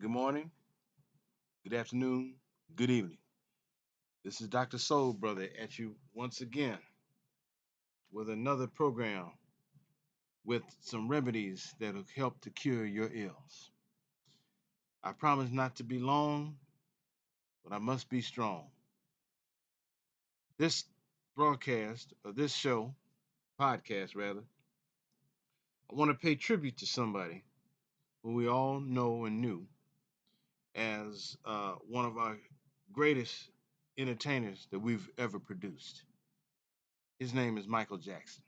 Good morning, good afternoon, good evening. This is Dr. Soul Brother at you once again with another program with some remedies that'll help to cure your ills. I promise not to be long, but I must be strong. This broadcast, or this show, podcast rather, I want to pay tribute to somebody who we all know and knew as one of our greatest entertainers that we've ever produced. His name is Michael Jackson.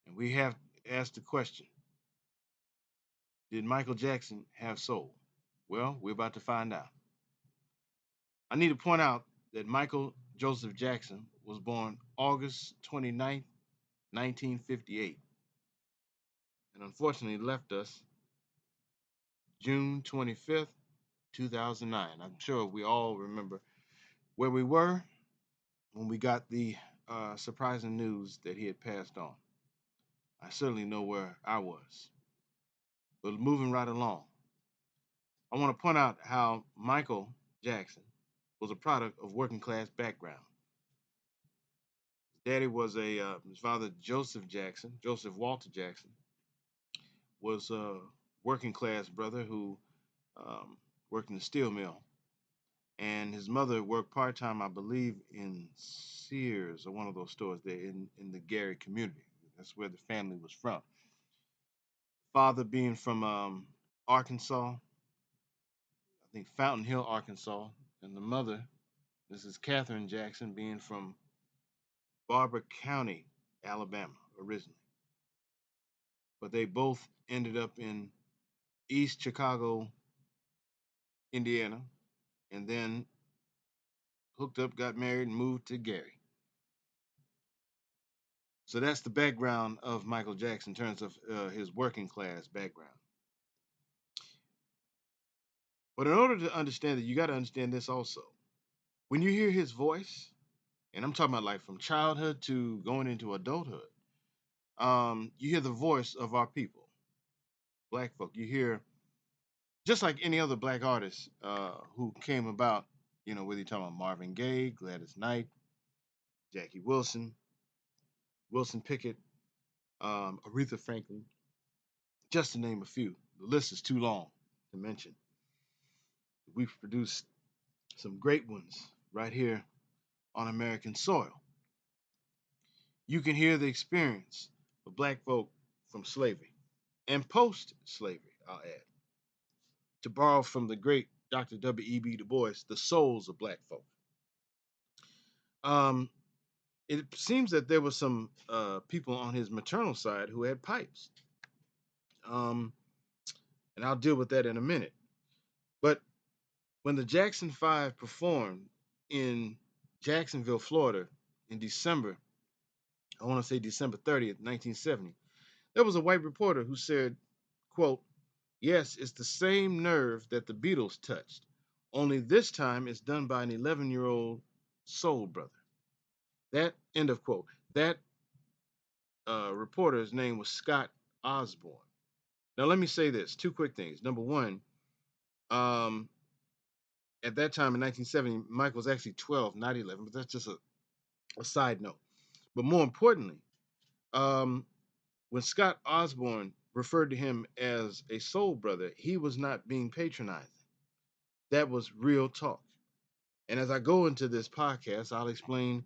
And we have asked the question, did Michael Jackson have soul? Well, we're about to find out. I need to point out that Michael Joseph Jackson was born August 29th, 1958, and unfortunately left us June 25th, 2009. I'm sure we all remember where we were when we got the surprising news that he had passed on. I certainly know where I was. But moving right along, I want to point out how Michael Jackson was a product of working class background. Daddy was his father Joseph Walter Jackson, was a working class brother who um, worked in the steel mill, and his mother worked part time, I believe, in Sears or one of those stores there in the Gary community. That's where the family was from. Father being from Arkansas, I think Fountain Hill, Arkansas, and the mother, Mrs. Catherine Jackson, being from Barber County, Alabama, originally. But they both ended up in East Chicago, Indiana, and then hooked up, got married, and moved to Gary. So that's the background of Michael Jackson in terms of his working class background. But in order to understand it, you got to understand this also. When you hear his voice, and I'm talking about like from childhood to going into adulthood, you hear the voice of our people, black folk. You hear just like any other black artist who came about, whether you're talking about Marvin Gaye, Gladys Knight, Jackie Wilson, Wilson Pickett, Aretha Franklin, just to name a few. The list is too long to mention. We've produced some great ones right here on American soil. You can hear the experience of black folk from slavery and post slavery, I'll add. To borrow from the great Dr. W.E.B. Du Bois, the souls of black folk. Um, it seems that there were some people on his maternal side who had pipes. Um, and I'll deal with that in a minute. But when the Jackson Five performed in Jacksonville, Florida in December, I want to say December 30th, 1970, there was a white reporter who said, quote, yes, it's the same nerve that the Beatles touched, only this time it's done by an 11-year-old soul brother. That, end of quote. That reporter's name was Scott Osborne. Now, let me say this two quick things. Number one, um, at that time in 1970, Mike was actually 12, not 11, but that's just a side note. But more importantly, um, when Scott Osborne referred to him as a soul brother, he was not being patronizing. That was real talk. And as I go into this podcast, I'll explain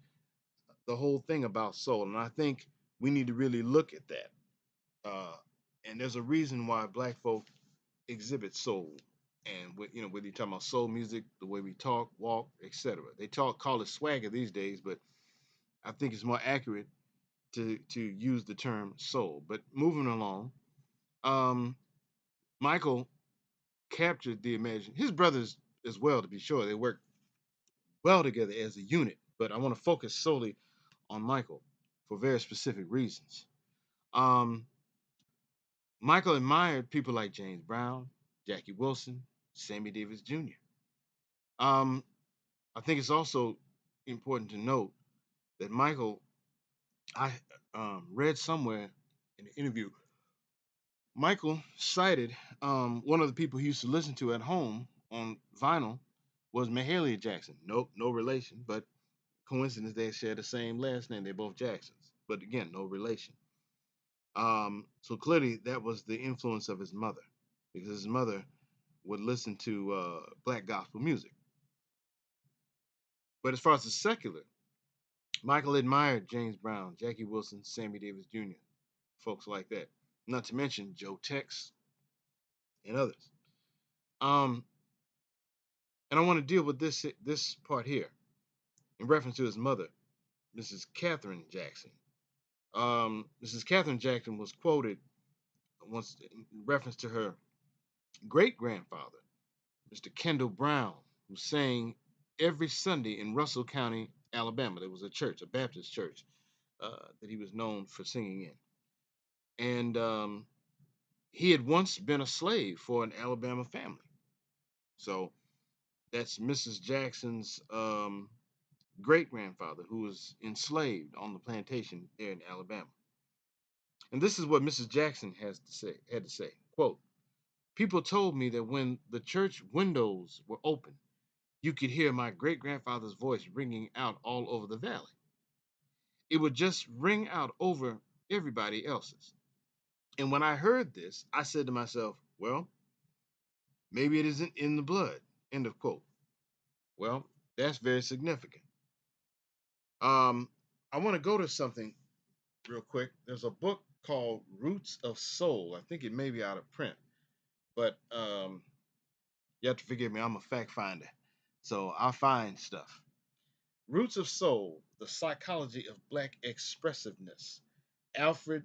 the whole thing about soul. And I think we need to really look at that. Uh, and there's a reason why black folk exhibit soul. And whether you're talking about soul music, the way we talk, walk, etc. They call it swagger these days, but I think it's more accurate to use the term soul. But moving along, um, Michael captured the imagine. His brothers as well, to be sure, they worked well together as a unit. But I want to focus solely on Michael for very specific reasons. Um, Michael admired people like James Brown, Jackie Wilson, Sammy Davis Jr. Um, I think it's also important to note that Michael, I read somewhere in an interview, Michael cited one of the people he used to listen to at home on vinyl was Mahalia Jackson. Nope, no relation, but coincidence they share the same last name. They're both Jacksons, but again, no relation. So clearly that was the influence of his mother, because his mother would listen to black gospel music. But as far as the secular, Michael admired James Brown, Jackie Wilson, Sammy Davis Jr., folks like that. Not to mention Joe Tex and others. Um, and I want to deal with this part here in reference to his mother, Mrs. Catherine Jackson. Mrs. Catherine Jackson was quoted once in reference to her great grandfather, Mr. Kendall Brown, who sang every Sunday in Russell County, Alabama. There was a church, a Baptist church, that he was known for singing in. And he had once been a slave for an Alabama family. So that's Mrs. Jackson's great grandfather who was enslaved on the plantation there in Alabama. And this is what Mrs. Jackson had to say. Quote, people told me that when the church windows were open, you could hear my great grandfather's voice ringing out all over the valley. It would just ring out over everybody else's. And when I heard this, I said to myself, well, maybe it isn't in the blood. End of quote. Well, that's very significant. Um, I want to go to something real quick. There's a book called Roots of Soul. I think it may be out of print, but you have to forgive me. I'm a fact finder, so I'll find stuff. Roots of Soul: The Psychology of Black Expressiveness. Alfred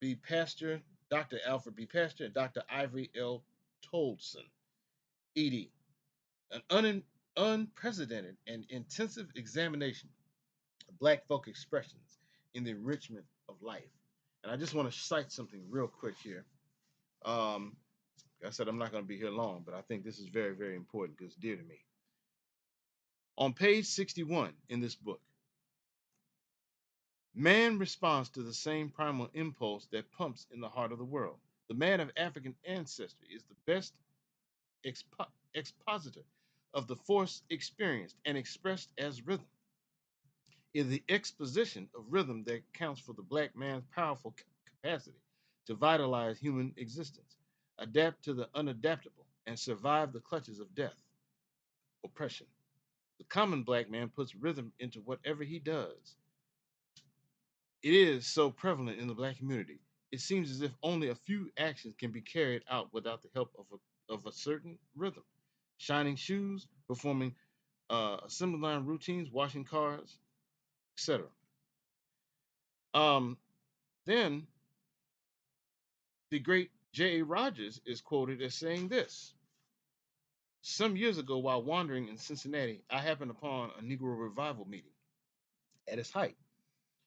B. Pastor, Dr. Alfred B. Pastor, and Dr. Ivory L. Toldson. ED. An unprecedented and intensive examination of Black folk expressions in the enrichment of life. And I just want to cite something real quick here. Um, like I said, I'm not going to be here long, but I think this is very, very important because it's dear to me. On page 61 in this book, man responds to the same primal impulse that pumps in the heart of the world. The man of African ancestry is the best expositor of the force experienced and expressed as rhythm. Is the exposition of rhythm that accounts for the black man's powerful capacity to vitalize human existence, adapt to the unadaptable, and survive the clutches of death, oppression. The common black man puts rhythm into whatever he does. It is so prevalent in the black community. It seems as if only a few actions can be carried out without the help of a certain rhythm. Shining shoes, performing assembly line routines, washing cars, etc. Um, then the great J.A. Rogers is quoted as saying this. Some years ago, while wandering in Cincinnati, I happened upon a Negro revival meeting at its height.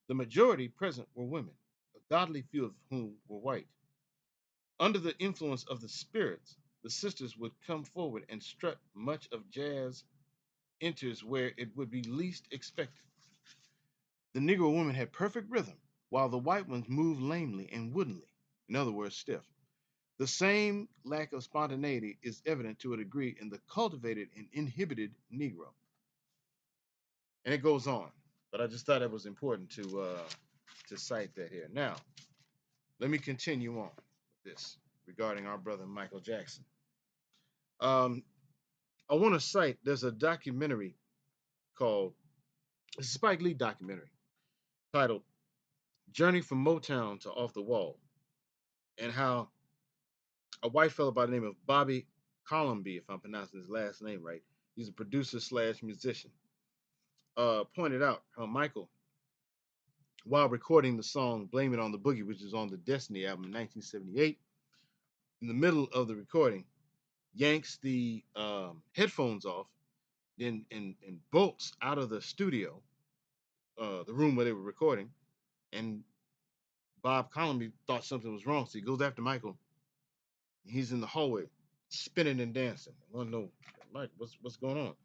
The majority present were women, a godly few of whom were white. Under the influence of the spirits, the sisters would come forward and strut much of jazz enters where it would be least expected. The Negro women had perfect rhythm, while the white ones moved lamely and woodenly, in other words, stiff. The same lack of spontaneity is evident to a degree in the cultivated and inhibited Negro. And it goes on, but I just thought it was important to cite that here. Now, let me continue on with this regarding our brother Michael Jackson. Um, I want to cite there's a documentary called it's a Spike Lee documentary titled Journey from Motown to Off the Wall, and how a white fellow by the name of Bobby Colomby, if I'm pronouncing his last name right, he's a producer slash musician, pointed out how Michael, while recording the song Blame It on the Boogie, which is on the Destiny album in 1978, in the middle of the recording, yanks the headphones off and bolts out of the studio, the room where they were recording, and Bob Colomby thought something was wrong, so he goes after Michael. He's in the hallway, spinning and dancing. I want to know, Mike, what's going on?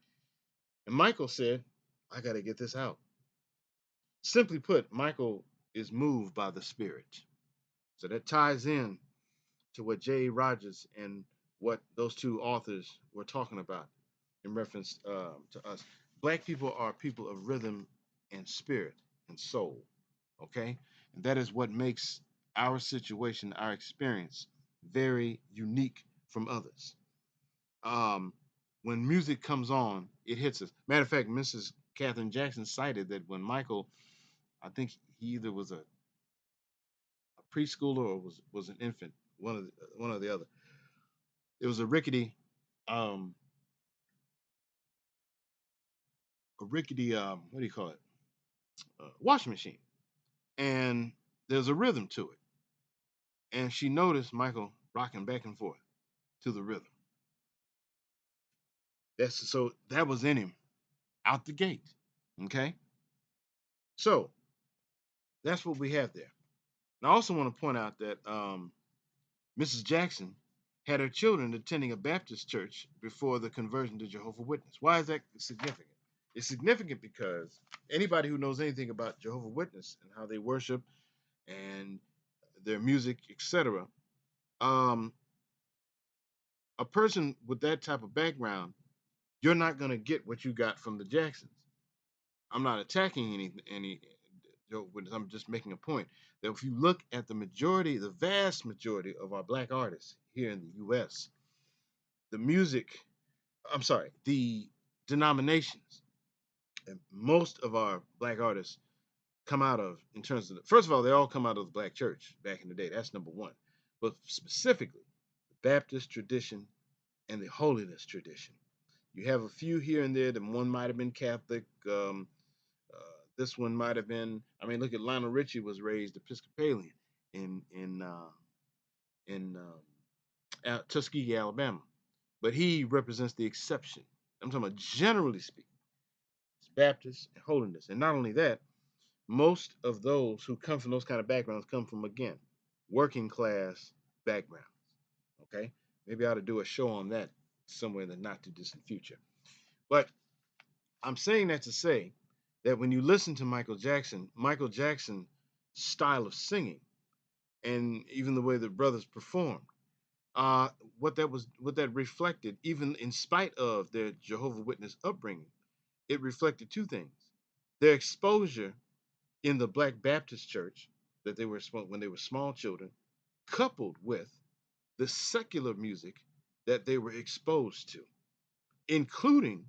And Michael said, "I got to get this out." Simply put, Michael is moved by the Spirit. So that ties in to what J. Rogers and what those two authors were talking about in reference to us. Black people are people of rhythm and spirit and soul. Okay, and that is what makes our situation, our experience, very unique from others. Um, when music comes on, it hits us. Matter of fact, Mrs. Catherine Jackson cited that when Michael, I think he either was a preschooler or was an infant, one or the other. It was um, a rickety, what do you call it? Washing machine, and there's a rhythm to it. And she noticed Michael rocking back and forth to the rhythm. That's so that was in him out the gate. Okay, so that's what we have there. And I also want to point out that Mrs. Jackson had her children attending a Baptist church before the conversion to Jehovah Witness. Why is that significant? It's significant because anybody who knows anything about Jehovah Witness and how they worship and their music, etc., um, a person with that type of background, you're not going to get what you got from the Jacksons. I'm not attacking any Jehovah Witness. I'm just making a point that if you look at the majority, the vast majority of our black artists here in the U.S., the music, I'm sorry, the denominations, and most of our black artists come out of, in terms of, first of all, they all come out of the black church back in the day. That's number one. But specifically, the Baptist tradition and the holiness tradition. You have a few here and there. That one might have been Catholic. Uh, this one might have been. I mean, look at Lionel Richie was raised Episcopalian in in uh, in Tuskegee, Alabama, but he represents the exception. I'm talking about generally speaking, it's Baptist and holiness, and not only that, most of those who come from those kind of backgrounds come from again working class backgrounds. Okay, maybe I ought to do a show on that somewhere in the not too distant future. But I'm saying that to say that when you listen to Michael Jackson's style of singing, and even the way the brothers performed, uh, what that reflected, even in spite of their Jehovah Witness upbringing, it reflected two things: their exposure in the Black Baptist Church that they were when they were small children, coupled with the secular music that they were exposed to, including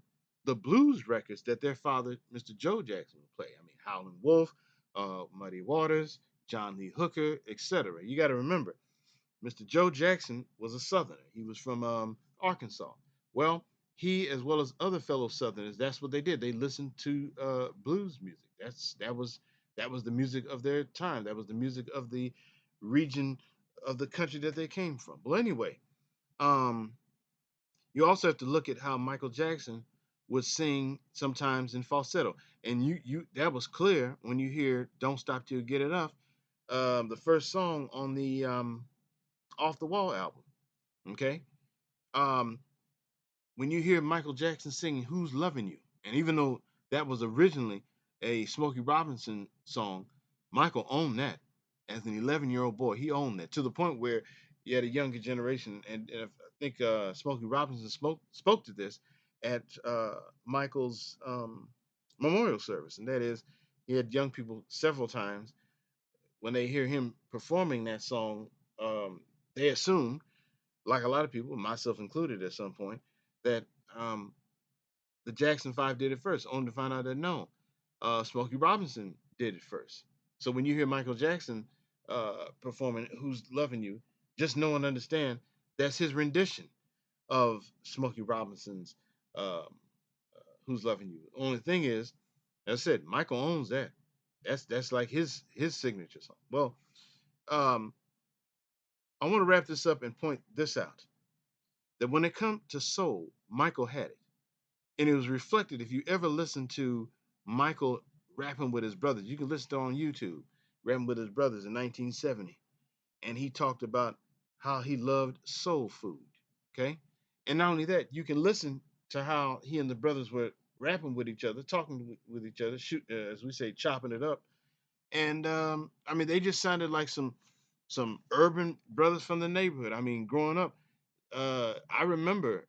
the blues records that their father, Mr. Joe Jackson, would play. I mean, Howlin' Wolf, Muddy Waters, John Lee Hooker, etc. You got to remember, Mr. Joe Jackson was a Southerner. He was from Arkansas. Well, he, as well as other fellow Southerners, that's what they did. They listened to blues music. That was the music of their time. That was the music of the region of the country that they came from. Well, anyway, um, you also have to look at how Michael Jackson would sing sometimes in falsetto, and you that was clear when you hear "Don't Stop Till You Get Enough," the first song on the Off the Wall album. Okay, um, when you hear Michael Jackson singing "Who's Loving You," and even though that was originally a Smokey Robinson song, Michael owned that as an 11-year-old boy. He owned that to the point where you had a younger generation, and I think Smokey Robinson spoke to this at Michael's memorial service, and that is he had young people several times when they hear him performing that song, um, they assume, like a lot of people, myself included at some point, that um, the Jackson Five did it first, only to find out that no, Smokey Robinson did it first. So when you hear Michael Jackson performing "Who's Loving You," just know and understand that's his rendition of Smokey Robinson's um, "Who's Loving You." The only thing is, as I said, Michael owns that. That's like his signature song. Well, um, I want to wrap this up and point this out: that when it comes to soul, Michael had it. And it was reflected. If you ever listen to Michael rapping with his brothers, you can listen to it on YouTube, rapping with his brothers in 1970. And he talked about how he loved soul food. Okay. And not only that, you can listen to how he and the brothers were rapping with each other, talking with each other, shoot, as we say, chopping it up. And I mean, they just sounded like some some urban brothers from the neighborhood. I mean, growing up, I remember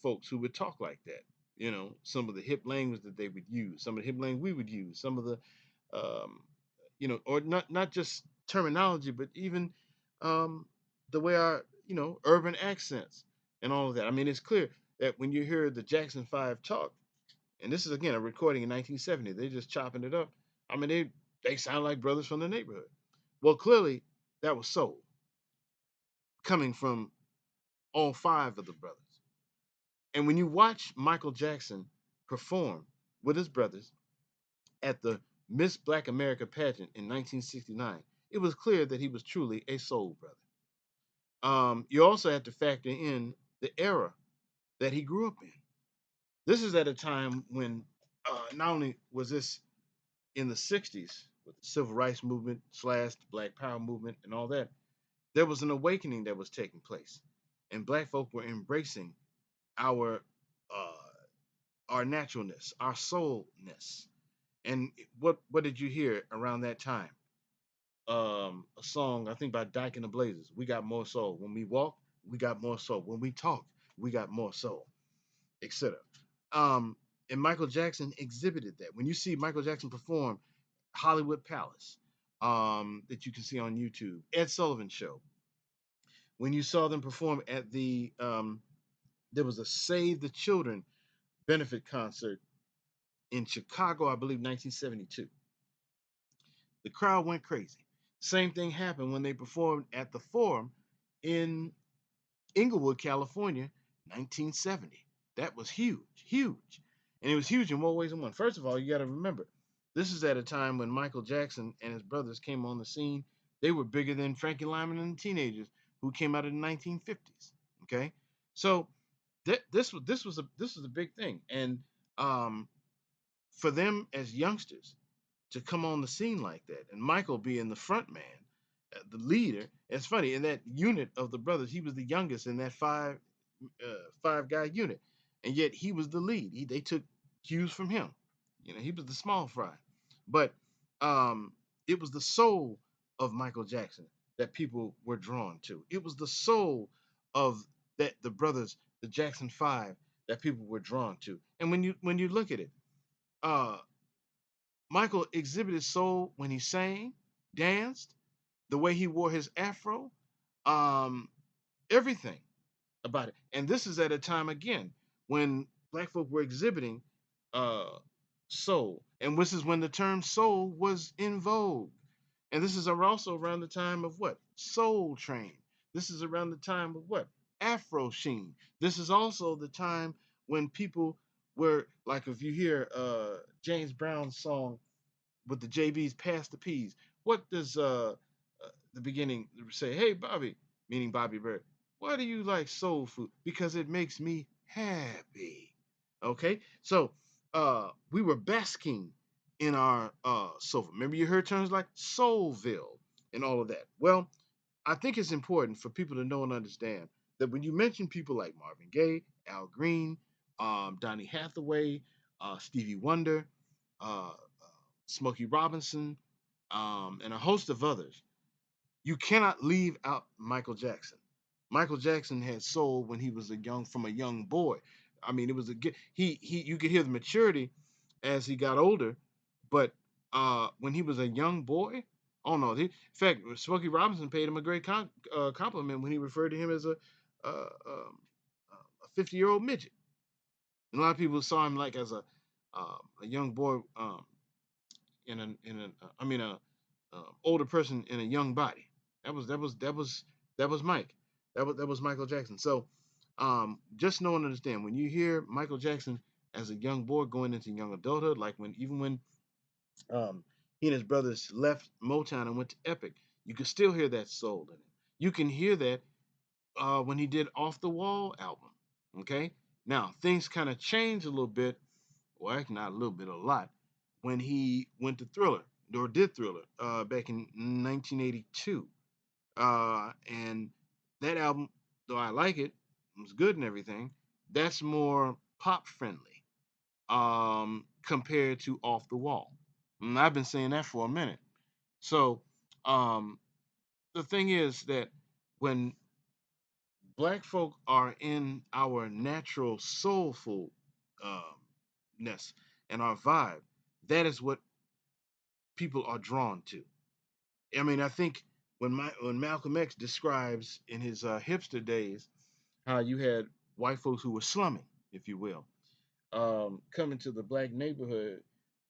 folks who would talk like that. You know, some of the hip language that they would use, some of the hip language we would use, some of the, um, or not just terminology, but even um, the way our, urban accents and all of that. I mean, it's clear that when you hear the Jackson Five talk, and this is again a recording in 1970, they're just chopping it up. I mean, they sound like brothers from the neighborhood. Well, clearly that was soul coming from all five of the brothers. And when you watch Michael Jackson perform with his brothers at the Miss Black America pageant in 1969, it was clear that he was truly a soul brother. You also have to factor in the era that he grew up in. This is at a time when not only was this in the 60s with the civil rights movement slash the Black Power movement and all that, there was an awakening that was taking place. And black folk were embracing our uh, our naturalness, our soulness. And what did you hear around that time? A song I think by Dyke and the Blazers. We got more soul. When we walk, we got more soul. When we talk, we got more soul, etc. Um, and Michael Jackson exhibited that. When you see Michael Jackson perform Hollywood Palace, that you can see on YouTube, Ed Sullivan Show. When you saw them perform at there was a Save the Children benefit concert in Chicago, I believe, 1972. The crowd went crazy. Same thing happened when they performed at the Forum in Inglewood, California, 1970. That was huge, huge. And it was huge in more ways than one. First of all, you got to remember, this is at a time when Michael Jackson and his brothers came on the scene. They were bigger than Frankie Lyman and the Teenagers, who came out in the 1950s. Okay, so this was a big thing, and um, for them as youngsters to come on the scene like that, and Michael being the front man, the leader. It's funny in that unit of the brothers, he was the youngest in that five guy unit, and yet he was the lead. They took cues from him. He was the small fry, but um, it was the soul of Michael Jackson that people were drawn to. It was the soul of that the brothers, the Jackson Five, that people were drawn to. And when you look at it, uh, Michael exhibited soul when he sang, danced, the way he wore his afro, um, everything about it. And this is at a time again when black folk were exhibiting uh, soul, and this is when the term soul was in vogue. And this is also around the time of what? Soul Train. This is around the time of what? Afro Sheen. This is also the time when people were like, if you hear James Brown's song with the JB's Pass the Peas. What does the beginning say? Hey, Bobby, meaning Bobby Bird. Why do you like soul food? Because it makes me happy. Okay, so we were basking in our soul. Remember, you heard terms like Soulville and all of that. Well, I think it's important for people to know and understand that when you mention people like Marvin Gaye, Al Green, Donny Hathaway, Stevie Wonder, uh, Smokey Robinson, and a host of others, you cannot leave out Michael Jackson. Michael Jackson had soul when he was from a young boy. I mean, it was he you could hear the maturity as he got older, but when he was a young boy, oh no, in fact, Smokey Robinson paid him a great compliment when he referred to him as a 50-year-old midget. And a lot of people saw him like as a young boy I mean a older person in a young body. That was Mike. That was Michael Jackson. So just know and understand when you hear Michael Jackson as a young boy going into young adulthood, like when um, he and his brothers left Motown and went to Epic, you can still hear that soul in it. You can hear that when he did Off the Wall album. Okay, now things kind of changed a little bit, well, actually not a little bit, a lot, when he went to Thriller or did Thriller back in 1982. And that album, though I like it, it was good and everything, that's more pop friendly compared to Off the Wall. And I've been saying that for a minute. So um, the thing is that when black folk are in our natural soulful ness and our vibe, that is what people are drawn to. I mean, I think when Malcolm X describes in his hipster days how you had white folks who were slumming, if you will, coming to the black neighborhood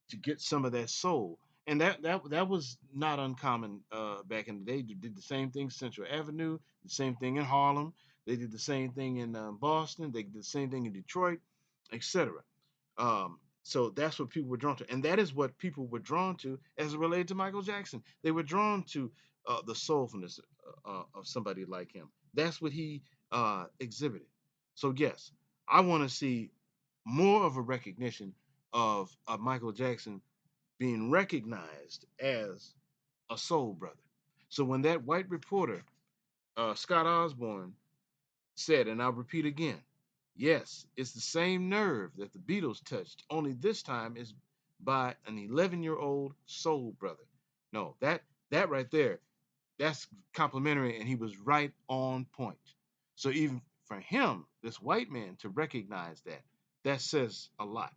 to get some of that soul. And that was not uncommon back in the day. They did the same thing Central Avenue, the same thing in Harlem. They did the same thing in Boston. They did the same thing in Detroit, etc. So that's what people were drawn to, and that is what people were drawn to as it related to Michael Jackson. They were drawn to the soulfulness of somebody like him. That's what he exhibited. So yes, I want to see more of a recognition of Michael Jackson being recognized as a soul brother. So when that white reporter, Scott Osborne, said, and I'll repeat again, yes, it's the same nerve that the Beatles touched, only this time is by an 11-year-old soul brother. No, that right there, that's complimentary, and he was right on point. So even for him, this white man, to recognize that, that says a lot.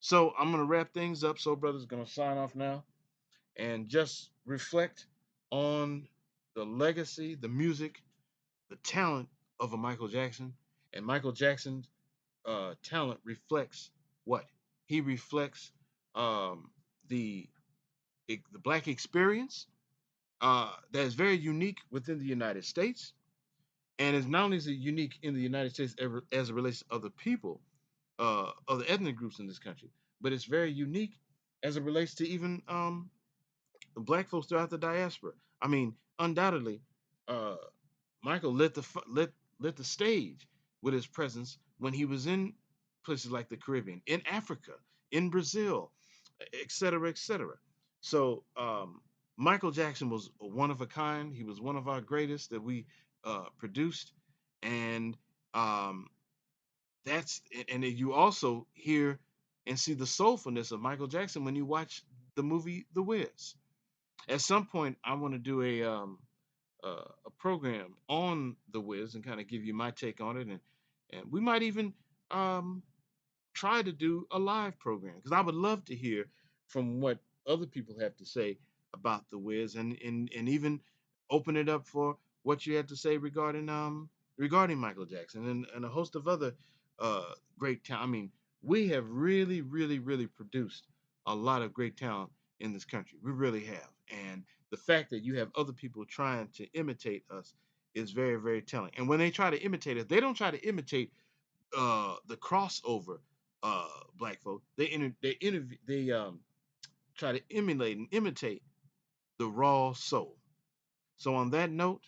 So I'm gonna wrap things up. Soul Brother's gonna sign off now and just reflect on the legacy, the music, the talent of a Michael Jackson. And Michael Jackson's talent reflects what? He reflects um, the the black experience that is very unique within the United States, and is not only is it unique in the United States as it relates to other people, other ethnic groups in this country, but it's very unique as it relates to even black folks throughout the diaspora. I mean, undoubtedly, uh, Michael lit the stage with his presence when he was in places like the Caribbean, in Africa, in Brazil, et cetera, et cetera. So Michael Jackson was one of a kind. He was one of our greatest that we produced, and um, and then you also hear and see the soulfulness of Michael Jackson when you watch the movie The Wiz. At some point, I want to do a program on the Wiz and kind of give you my take on it, and we might even um, try to do a live program because I would love to hear from what other people have to say about the Wiz, and even open it up for what you had to say regarding Michael Jackson and a host of other great talent. I mean, we have really, really, really produced a lot of great talent in this country. We really have, and the fact that you have other people trying to imitate us is very, very telling. And when they try to imitate us, they don't try to imitate the crossover black folk. They try to emulate and imitate the raw soul. So on that note,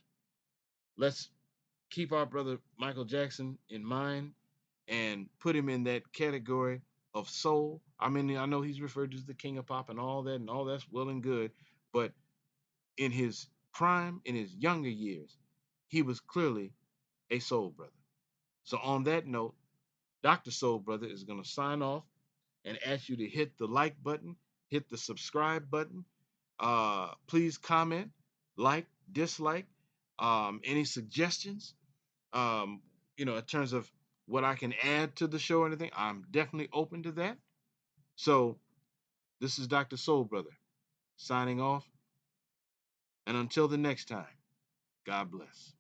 let's keep our brother Michael Jackson in mind and put him in that category of soul. I mean, I know he's referred to as the king of pop and all that's well and good, but in his prime, in his younger years, he was clearly a soul brother. So on that note, Dr. Soul Brother is going to sign off and ask you to hit the like button, hit the subscribe button. Please comment, like, dislike, any suggestions. Um, in terms of what I can add to the show or anything, I'm definitely open to that. So this is Dr. Soul Brother signing off. And until the next time, God bless.